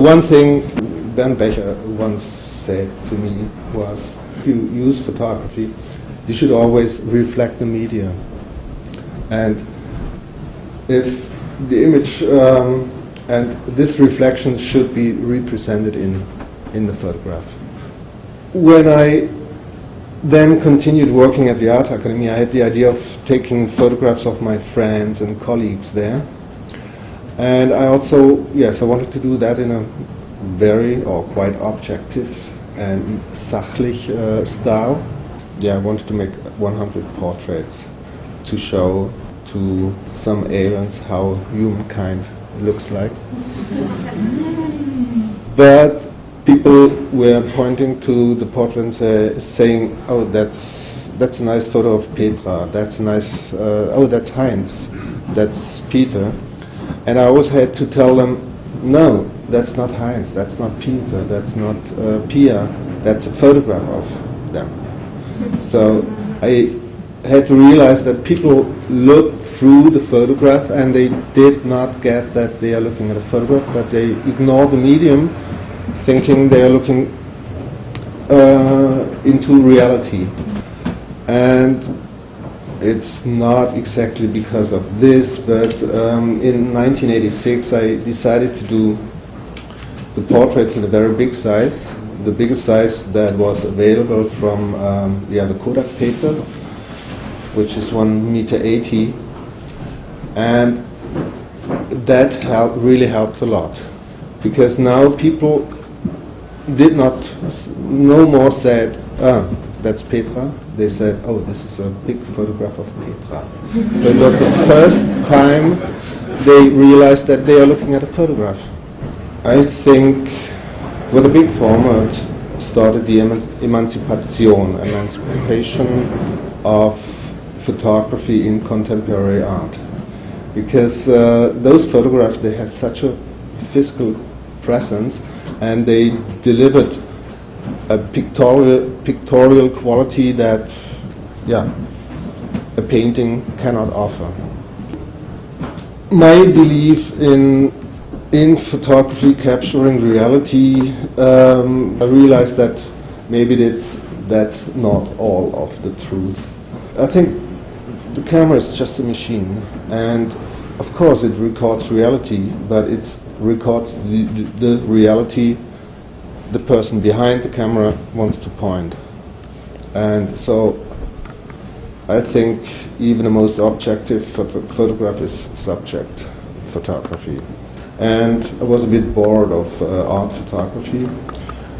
One thing Ben Becher once said to me was, if you use photography, you should always reflect the media. And if the image and this reflection should be represented in the photograph. When I then continued working at the Art Academy, I had the idea of taking photographs of my friends and colleagues there. And I also, I wanted to do that in a very or quite objective and sachlich style. I wanted to make 100 portraits to show to some aliens how humankind looks like. But people were pointing to the portrait and saying, "Oh, that's a nice photo of Petra. That's a nice. Oh, that's Heinz. That's Peter." And I always had to tell them, "No, that's not Heinz. That's not Peter. That's not Pia. That's a photograph of them." So I had to realize that people look through the photograph and they did not get that they are looking at a photograph, but they ignore the medium, thinking they are looking into reality. And it's not exactly because of this, but in 1986 I decided to do the portraits in a very big size, the biggest size that was available from the Kodak paper, which is 1.80 meters, and that really helped a lot, because now people did not no more said, "That's Petra." They said, "Oh, this is a big photograph of Petra." So it was the first time they realized that they are looking at a photograph. I think with a big format started the emancipation of photography in contemporary art, because those photographs, they had such a physical presence and they delivered a pictorial quality that a painting cannot offer. My belief in photography capturing reality, I realized that maybe that's not all of the truth. I think the camera is just a machine, and of course it records reality, but it records the reality the person behind the camera wants to point. And so I think even the most objective photograph is subject photography. And I was a bit bored of art photography,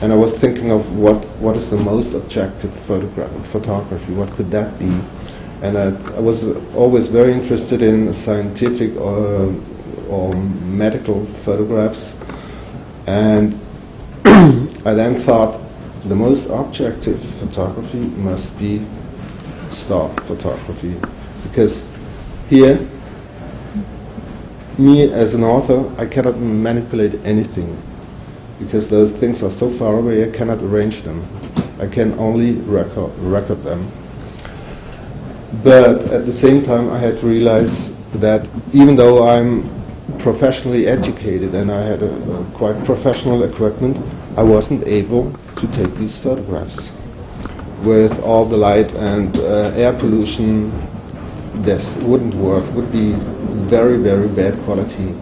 and I was thinking of what is the most objective photography, what could that be? And I was always very interested in scientific or medical photographs, and I then thought the most objective photography must be stock photography, because here, me as an author, I cannot manipulate anything, because those things are so far away, I cannot arrange them. I can only record them. But at the same time, I had to realize that even though I'm professionally educated and I had a quite professional equipment, I wasn't able to take these photographs. With all the light and air pollution, this wouldn't work, would be very, very bad quality.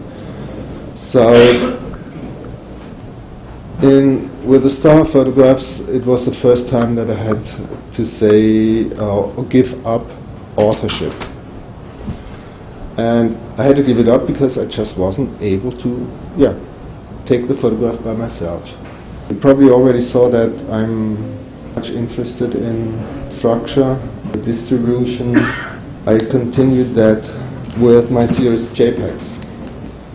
So with the star photographs, it was the first time that I had to say or give up authorship. And I had to give it up because I just wasn't able to take the photograph by myself. You probably already saw that I'm much interested in structure, distribution. I continued that with my series JPEGs.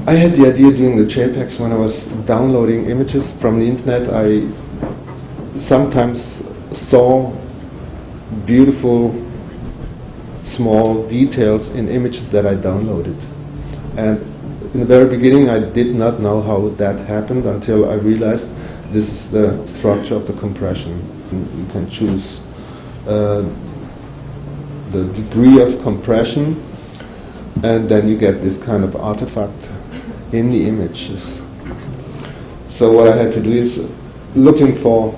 I had the idea doing the JPEGs when I was downloading images from the internet. I sometimes saw beautiful small details in images that I downloaded. And in the very beginning I did not know how that happened until I realized this is the structure of the compression. You can choose the degree of compression, and then you get this kind of artifact in the images. So what I had to do is looking for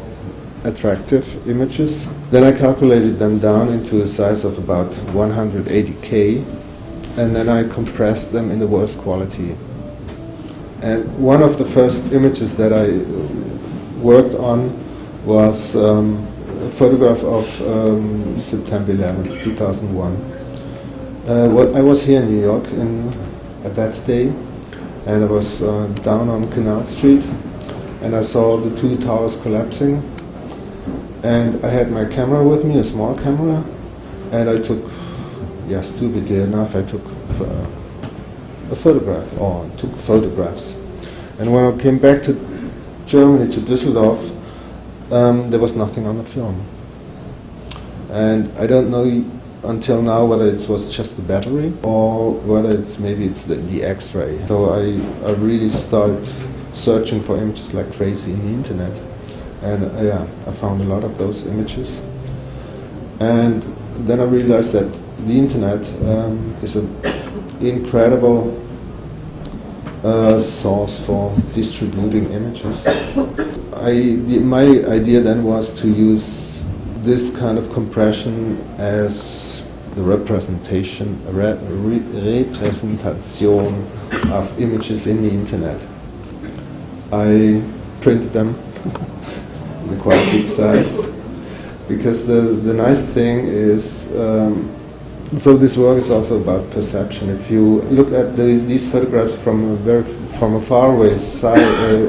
attractive images. Then I calculated them down into a size of about 180K, and then I compressed them in the worst quality. And one of the first images that I worked on was a photograph of September 11th, 2001. I was here in New York at that day, and I was down on Canal Street, and I saw the two towers collapsing. And I had my camera with me, a small camera, and I took, stupidly enough, I took a photograph, or took photographs. And when I came back to Germany, to Düsseldorf, there was nothing on the film. And I don't know until now whether it was just the battery or whether maybe it's the X-ray. So I really started searching for images like crazy in the internet. And I found a lot of those images. And then I realized that the internet is an incredible source for distributing images. My idea then was to use this kind of compression as the representation of images in the internet. I printed them in a quite big size, because the nice thing is, so this work is also about perception. If you look at these photographs from a far away side,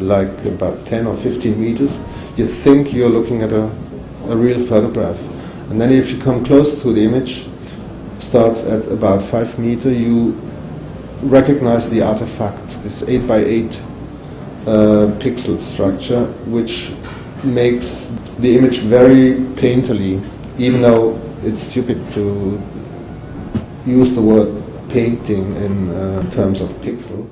like about 10 or 15 meters, you think you're looking at a real photograph. And then if you come close to the image, starts at about 5 meters, you recognize the artifact, this 8 by 8 pixel structure, which makes the image very painterly, even though it's stupid to use the word painting in terms of pixel.